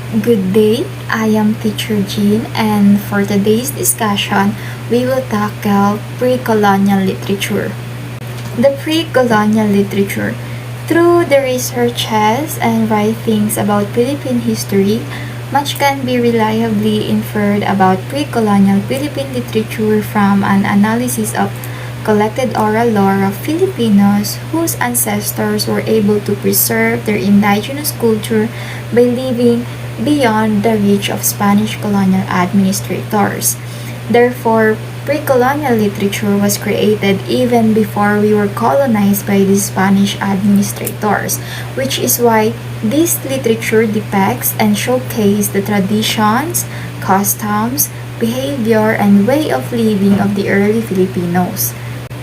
Good day, I am Teacher Jean, and for today's discussion, we will tackle pre-colonial literature. The pre-colonial literature. Through the researches and writings about Philippine history, much can be reliably inferred about pre-colonial Philippine literature from an analysis of collected oral lore of Filipinos whose ancestors were able to preserve their indigenous culture by living beyond the reach of Spanish colonial administrators. Therefore, pre-colonial literature was created even before we were colonized by the Spanish administrators, which is why this literature depicts and showcases the traditions, customs, behavior, and way of living of the early Filipinos.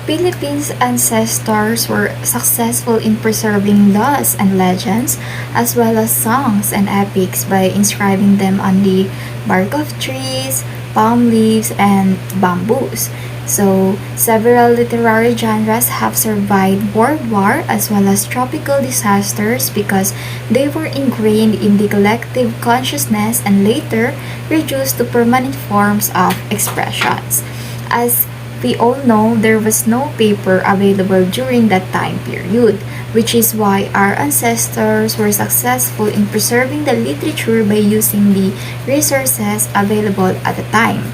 Philippines' ancestors were successful in preserving laws and legends, as well as songs and epics by inscribing them on the bark of trees, palm leaves, and bamboos. So, several literary genres have survived World War as well as tropical disasters because they were ingrained in the collective consciousness and later reduced to permanent forms of expressions. As we all know there was no paper available during that time period, which is why our ancestors were successful in preserving the literature by using the resources available at the time.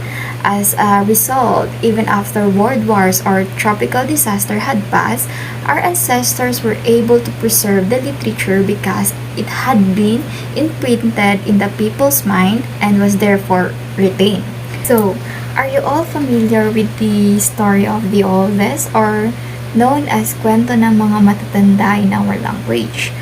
As a result, even after world wars or tropical disaster had passed, our ancestors were able to preserve the literature because it had been imprinted in the people's mind and was therefore retained. So, are you all familiar with the story of the Old West, or known as kwento ng mga matatanda in our language?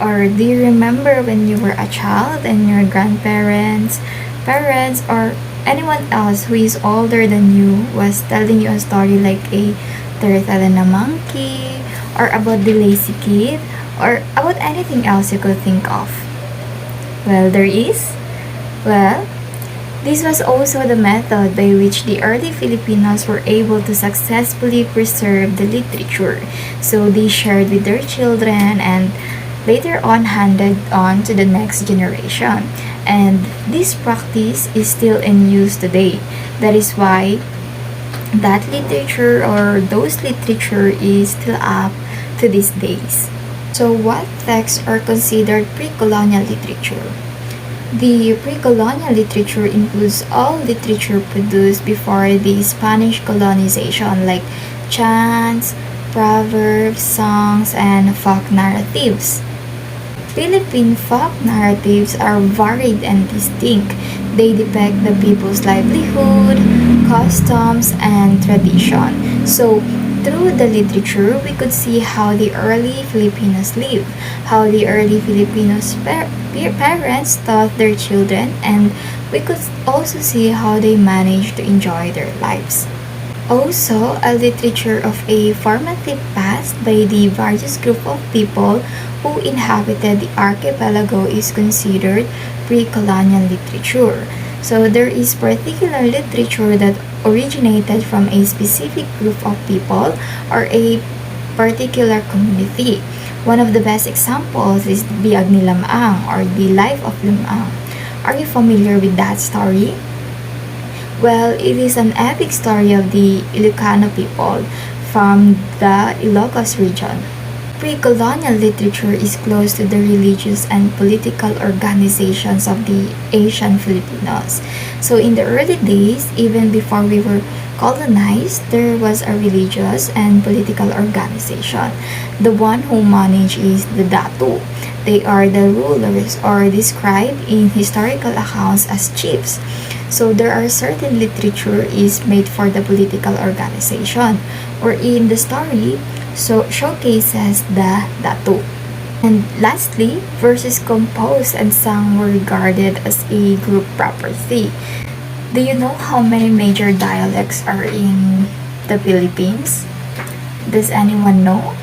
Or do you remember when you were a child and your grandparents, parents, or anyone else who is older than you was telling you a story like a turtle and a monkey, or about the lazy kid, or about anything else you could think of? Well, there is. Well, this was also the method by which the early Filipinos were able to successfully preserve the literature. So they shared with their children and later on handed on to the next generation. And this practice is still in use today. That is why that literature or those literature is still up to these days. So what texts are considered pre-colonial literature? The pre-colonial literature includes all literature produced before the Spanish colonization like chants, proverbs, songs, and folk narratives. Philippine folk narratives are varied and distinct. They depict the people's livelihood, customs, and tradition. So, through the literature, we could see how the early Filipinos lived, how the early Filipinos' parents taught their children, and we could also see how they managed to enjoy their lives. Also, a literature of a formative past by the various group of people who inhabited the archipelago is considered pre-colonial literature. So there is particular literature that originated from a specific group of people or a particular community. One of the best examples is Biag ni Lamang or the life of Lamang. Are you familiar with that story? Well, it is an epic story of the Ilocano people from the Ilocos region. Pre-colonial literature is close to the religious and political organizations of the Asian Filipinos. So in the early days, even before we were colonized, there was a religious and political organization. The one who managed is the Datu. They are the rulers or described in historical accounts as chiefs. So there are certain literature is made for the political organization, or in the story showcases the Datu. And lastly, verses composed and sung were regarded as a group property. Do you know how many major dialects are in the Philippines? Does anyone know?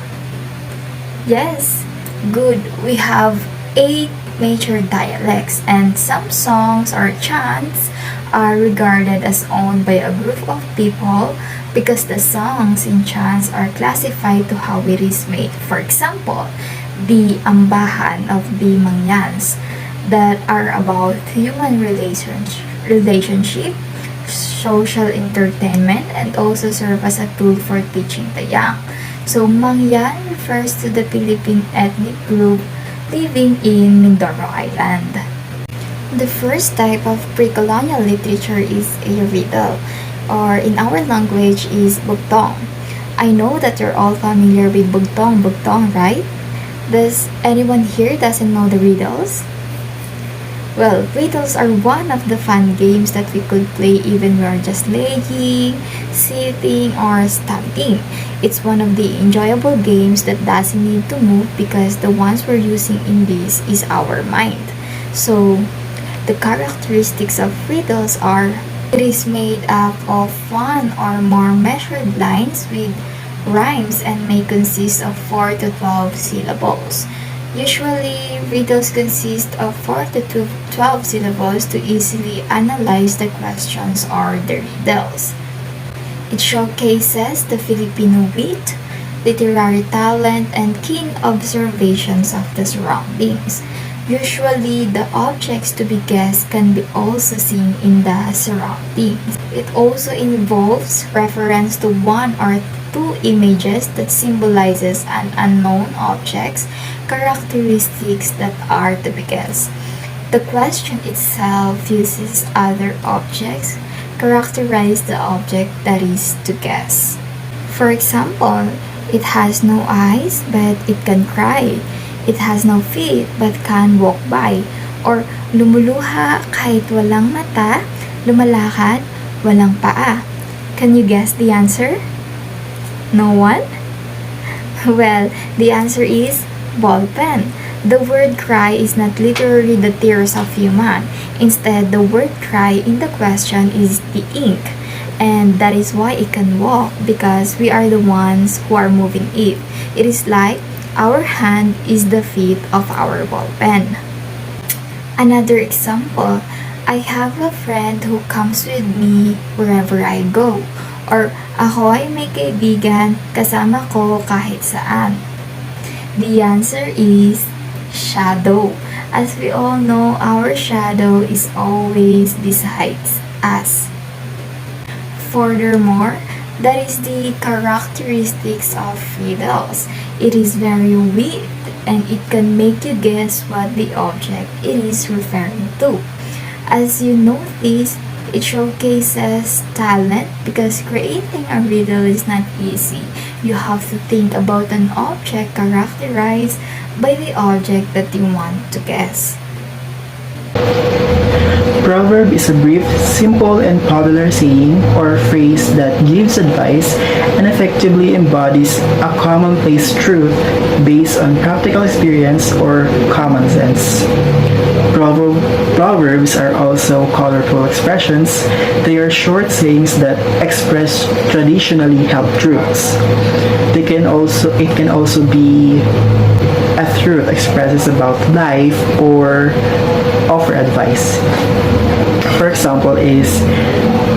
Yes, good. We have 8 major dialects, and some songs or chants are regarded as owned by a group of people because the songs and chants are classified to how it is made. For example, the ambahan of the Mangyans. that are about human relationship, social entertainment, and also serve as a tool for teaching the young. So, Mangyan refers to the Philippine ethnic group living in Mindoro Island. The first type of pre-colonial literature is a riddle, or in our language is bugtong. I know that you're all familiar with bugtong, right? Does anyone here doesn't know the riddles? Well, riddles are one of the fun games that we could play even we are just laying, sitting, or standing. It's one of the enjoyable games that doesn't need to move because the ones we're using in this is our mind. So, the characteristics of riddles are it is made up of one or more measured lines with rhymes and may consist of 4 to 12 syllables. Usually, riddles consist of 4 to 12 syllables to easily analyze the questions or the riddles. It showcases the Filipino wit, literary talent, and keen observations of the surroundings. Usually, the objects to be guessed can be also seen in the surroundings. It also involves reference to one or two images that symbolizes an unknown object's characteristics that are to be guessed. The question itself uses other objects characterize the object that is to guess. For example, it has no eyes but it can cry. It has no feet but can walk by. Or lumuluha kahit walang mata, lumalakad, walang paa. Can you guess the answer? No one? Well, the answer is ball pen. The word cry is not literally the tears of human. Instead, the word cry in the question is the ink. And that is why it can walk because we are the ones who are moving it. It is like our hand is the feet of our ball pen. Another example, I have a friend who comes with me wherever I go. Or ako ay may kaibigan kasama ko kahit saan. The answer is shadow. As we all know, our shadow is always besides us. Furthermore, that is the characteristics of riddles. It is very weak and it can make you guess what the object it is referring to. As you notice, it showcases talent because creating a riddle is not easy. You have to think about an object characterized by the object that you want to guess. Proverb is a brief, simple, and popular saying or phrase that gives advice and effectively embodies a commonplace truth based on practical experience or common sense. Proverbs are also colorful expressions. They are short sayings that express traditionally held truths. It can also be a truth expresses about life or offer advice. For example, is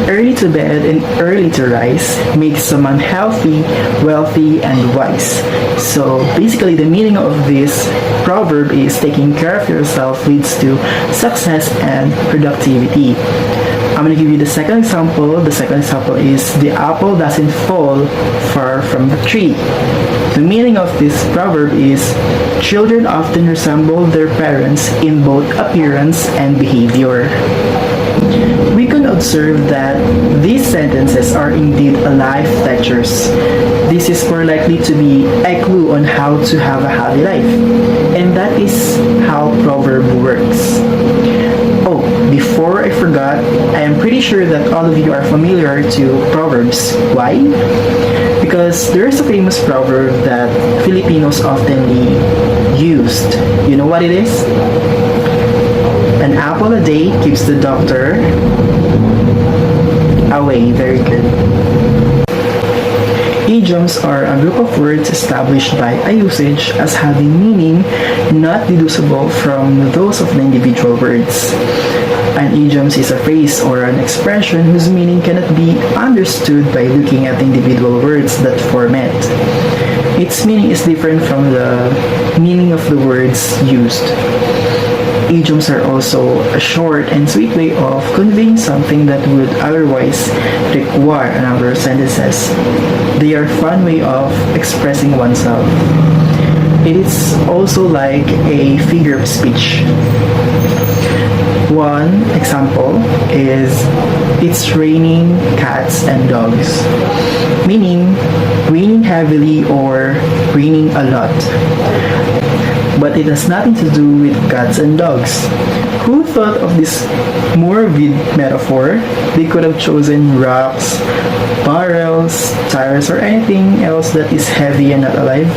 early to bed and early to rise makes someone healthy, wealthy, and wise. So basically, the meaning of this proverb is taking care of yourself leads to success and productivity. I'm going to give you the second example. The second example is the apple doesn't fall far from the tree. The meaning of this proverb is children often resemble their parents in both appearance and behavior. We can observe that these sentences are indeed life lectures. This is more likely to be a clue on how to have a happy life. And that is how proverb works. Oh, before I forgot, I am pretty sure that all of you are familiar to Proverbs. Why? Because there is a famous proverb that Filipinos oftenly used. You know what it is? An apple a day keeps the doctor away. Very good. Idioms are a group of words established by a usage as having meaning not deducible from those of the individual words. An idiom is a phrase or an expression whose meaning cannot be understood by looking at the individual words that form it. Its meaning is different from the meaning of the words used. idioms are also a short and sweet way of conveying something that would otherwise require a number of sentences. They are a fun way of expressing oneself. It is also like a figure of speech. One example is it's raining cats and dogs, meaning raining heavily or raining a lot. But it has nothing to do with cats and dogs. Who thought of this morbid metaphor? They could have chosen rocks, barrels, tires, or anything else that is heavy and not alive.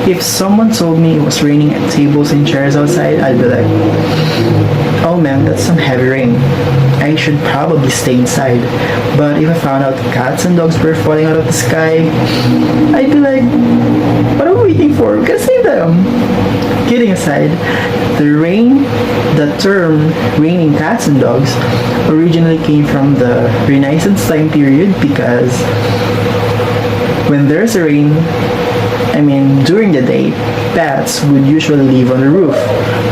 If someone told me it was raining at tables and chairs outside, I'd be like, oh man, that's some heavy rain. I should probably stay inside. But if I found out cats and dogs were falling out of the sky, I'd be like, what are we waiting for? We can save them. Kidding aside, the term raining cats and dogs originally came from the Renaissance time period because when there's a rain, during the day, pets would usually live on the roof.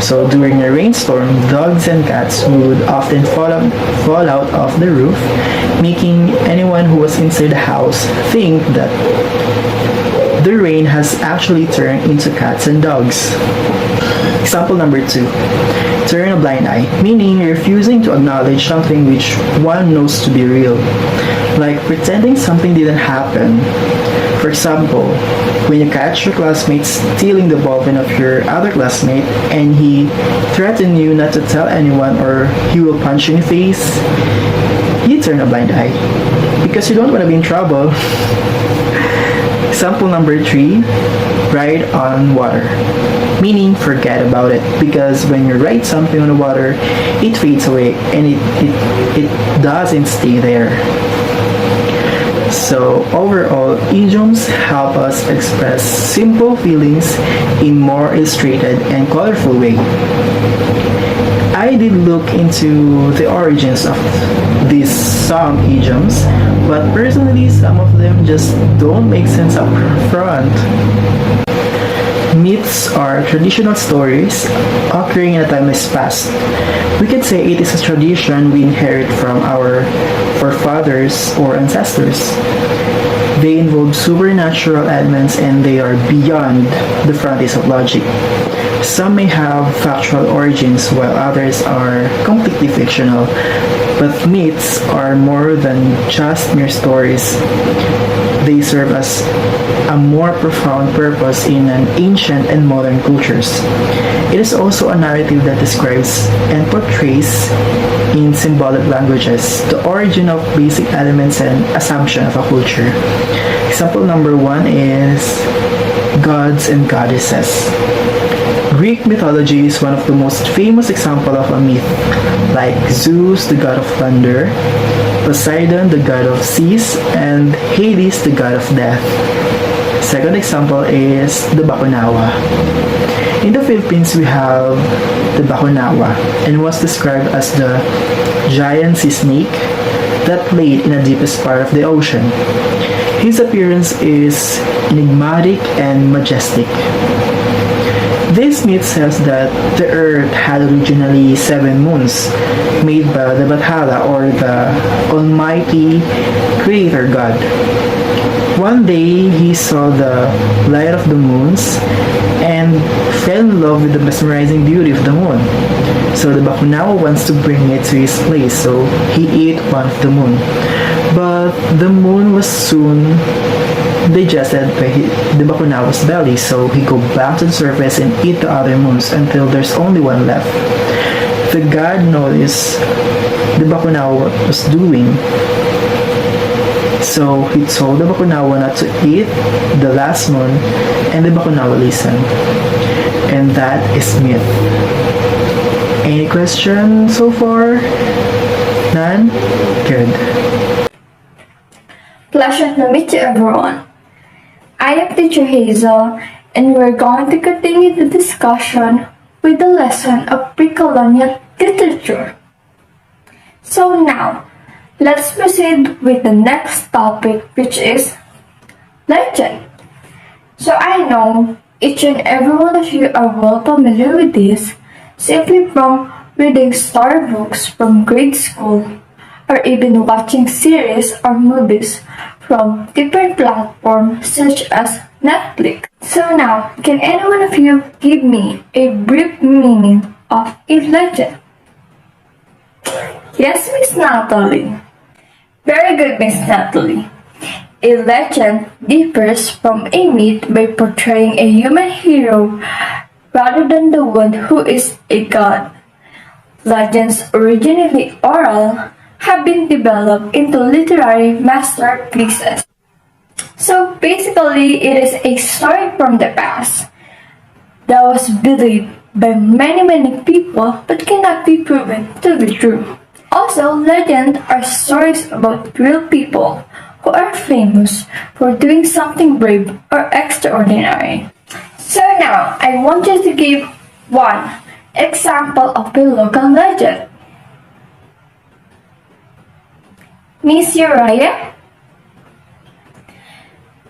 So during a rainstorm, dogs and cats would often fall out of the roof, making anyone who was inside the house think that the rain has actually turned into cats and dogs. Example number 2. Turn a blind eye, meaning refusing to acknowledge something which one knows to be real, like pretending something didn't happen. For example, when you catch your classmate stealing the ballpen of your other classmate and he threatens you not to tell anyone or he will punch you in the face, you turn a blind eye because you don't want to be in trouble. Example number 3, ride on water, meaning forget about it, because when you write something on the water, it fades away and it doesn't stay there. So overall, idioms help us express simple feelings in more illustrated and colorful way. I did look into the origins of these some idioms, but personally some of them just don't make sense up front. Myths are traditional stories occurring in a timeless past. We could say it is a tradition we inherit from our forefathers or ancestors. They involve supernatural elements and they are beyond the frontiers of logic. Some may have factual origins while others are completely fictional, but myths are more than just mere stories. They serve as a more profound purpose in an ancient and modern cultures. It is also a narrative that describes and portrays in symbolic languages the origin of basic elements and assumption of a culture. Example number 1 is gods and goddesses. Greek mythology is one of the most famous examples of a myth, like Zeus, the god of thunder, Poseidon, the god of seas, and Hades, the god of death. Second example is the Bakunawa. In the Philippines, we have the Bakunawa, and was described as the giant sea snake that played in the deepest part of the ocean. His appearance is enigmatic and majestic. This myth says that the earth had originally 7 moons, made by the Bathala or the almighty creator god. One day, he saw the light of the moons and fell in love with the mesmerizing beauty of the moon. So the Bakunawa wants to bring it to his place, so he ate one of the moon. But the moon was soon digested by the Bakunawa's belly, so he go back to the surface and eat the other moons until there's only one left. The god noticed the Bakunawa was doing, so he told the Bakunawa not to eat the last moon, and the Bakunawa listened. And that is myth. Any questions so far? None? Good. Pleasure to meet you, everyone. I am Teacher Hazel, and we're going to continue the discussion with the lesson of pre-colonial literature. So now, let's proceed with the next topic, which is legend. So I know each and every one of you are well familiar with this, simply from reading storybooks from grade school, or even watching series or movies from different platforms such as Netflix. So now, can any one of you give me a brief meaning of a legend? Yes, Miss Natalie. Very good, Miss Natalie. A legend differs from a myth by portraying a human hero rather than the one who is a god. Legends, originally oral, have been developed into literary masterpieces. So basically, it is a story from the past that was believed by many people but cannot be proven to be true. Also, legends are stories about real people who are famous for doing something brave or extraordinary. So now, I want you to give one example of a local legend. Miss Uriah?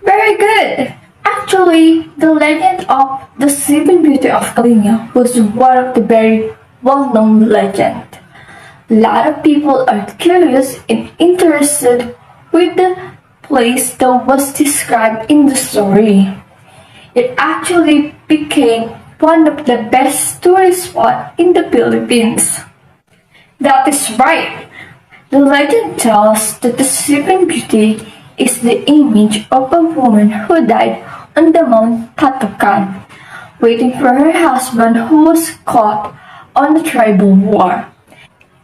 Very good! Actually, the legend of the Sleeping Beauty of California was one of the very well-known legends. A lot of people are curious and interested with the place that was described in the story. It actually became one of the best tourist spots in the Philippines. That is right. The legend tells that the Sleeping Beauty is the image of a woman who died on the Mount Tatakan, waiting for her husband who was caught on the tribal war.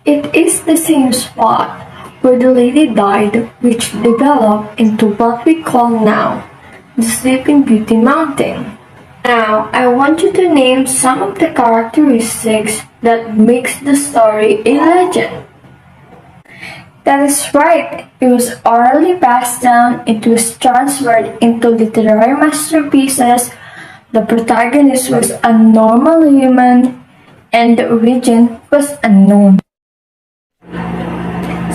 It is the same spot where the lady died, which developed into what we call now the Sleeping Beauty Mountain. Now, I want you to name some of the characteristics that makes the story a legend. That is right. It was orally passed down, it was transferred into literary masterpieces, the protagonist was a normal human, and the origin was unknown.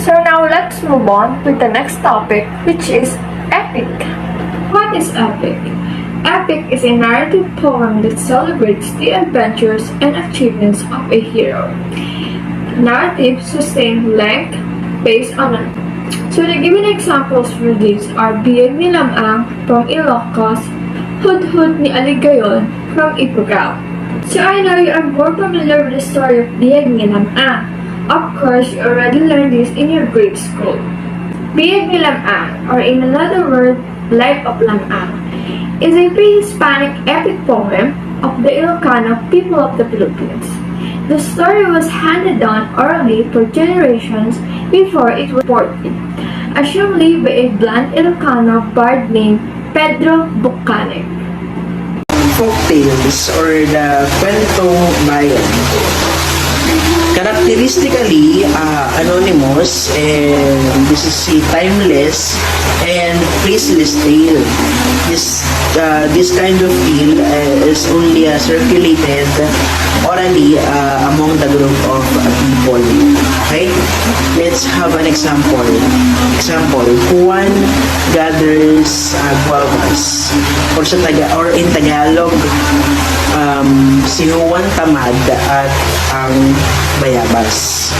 So now let's move on with the next topic, which is epic. What is epic? Epic is a narrative poem that celebrates the adventures and achievements of a hero. Narrative sustain length based on it. So the given examples for these are Biyag ni Lamang from Ilocos, Hudhud ni Aligayon from Ifugao. So I know you are more familiar with the story of Biyag ni Lamang. Of course, you already learned this in your grade school. Biyag ni Lamang, or in another word, Life of Lamang, is a pre-Hispanic epic poem of the Ilocano people of the Philippines. The story was handed down orally for generations before it was reported, assumably by a blunt Ilocano bard named Pedro Bucanek. Folk tales or the kwentong bayan. Characteristically anonymous, and this is a timeless and faceless tale. This kind of tale is only circulated orally among the group of people. Okay, let's have an example. Juan gathers guavas, or in Tagalog, si Juan tamad at ang bayabas.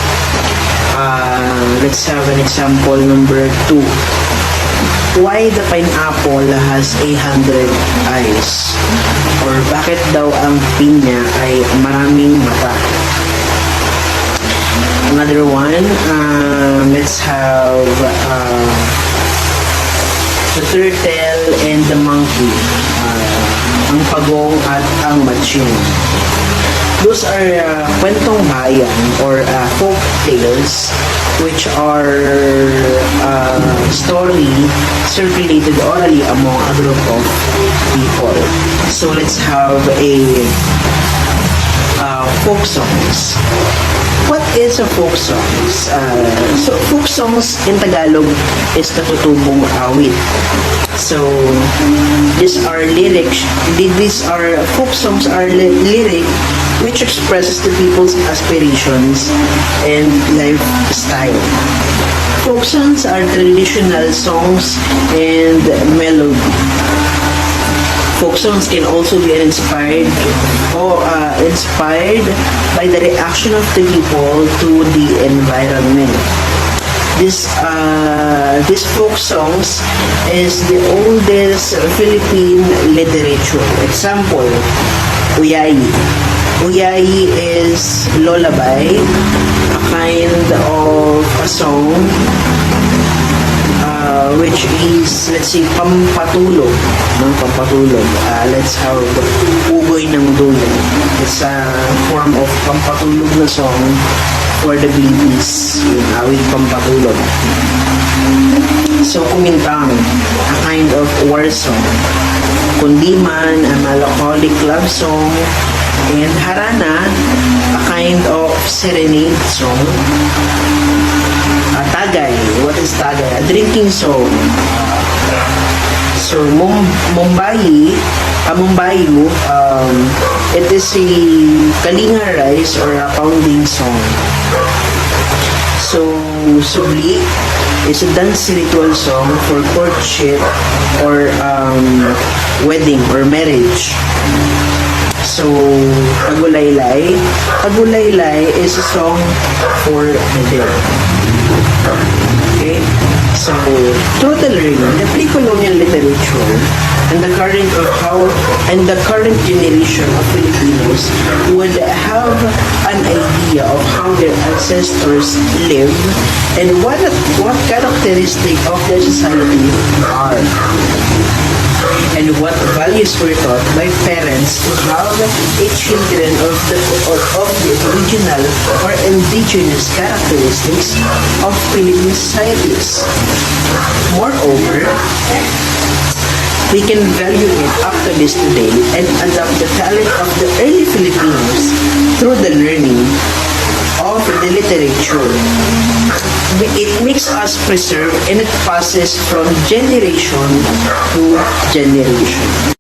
Let's have an example number 2. Why the pineapple has 100 eyes? Or bakit daw ang pinya ay maraming mata? Another one, let's have the turtle and the monkey. Ang pagong at ang matsyong. Those are kwentong bayan or folk tales, which are story circulated orally among a group of people. So let's have a folk songs. What is a folk songs? So folk songs in Tagalog is natutubong awit. So these are lyrics. These are folk songs are lyric which expresses the people's aspirations and lifestyle. Folk songs are traditional songs and melody. Folk songs can also be inspired by the reaction of the people to the environment. This folk songs is the oldest Philippine literature. Example, Uyayi. Uyayi is lullaby, a kind of a song which is, let's say, pampatulog. No? Pampatulog. Let's have Ugoy ng Dulo. It's a form of pampatulog na song for the babies. Yung awit pampatulog. So, Kumintang, a kind of war song. Kundiman, a melancholic love song. And Harana, a kind of serenade song. Tagay, what is Tagay? A drinking song. So, Mumbayu, it is a kalinga rice or a pounding song. So, Subli is a dance ritual song for courtship or wedding or marriage. So, Pagulaylay is a song for the dead. Okay? So, total learning, the pre-colonial literature and the current generation of Filipinos would have an idea of how their ancestors live and what characteristics of their society are, and what values were taught by parents to have a children of the original or indigenous characteristics of Philippine societies. Moreover, we can value it up to this today and adopt the talent of the early Filipinos through the learning of the literature. It makes us preserve and it passes from generation to generation.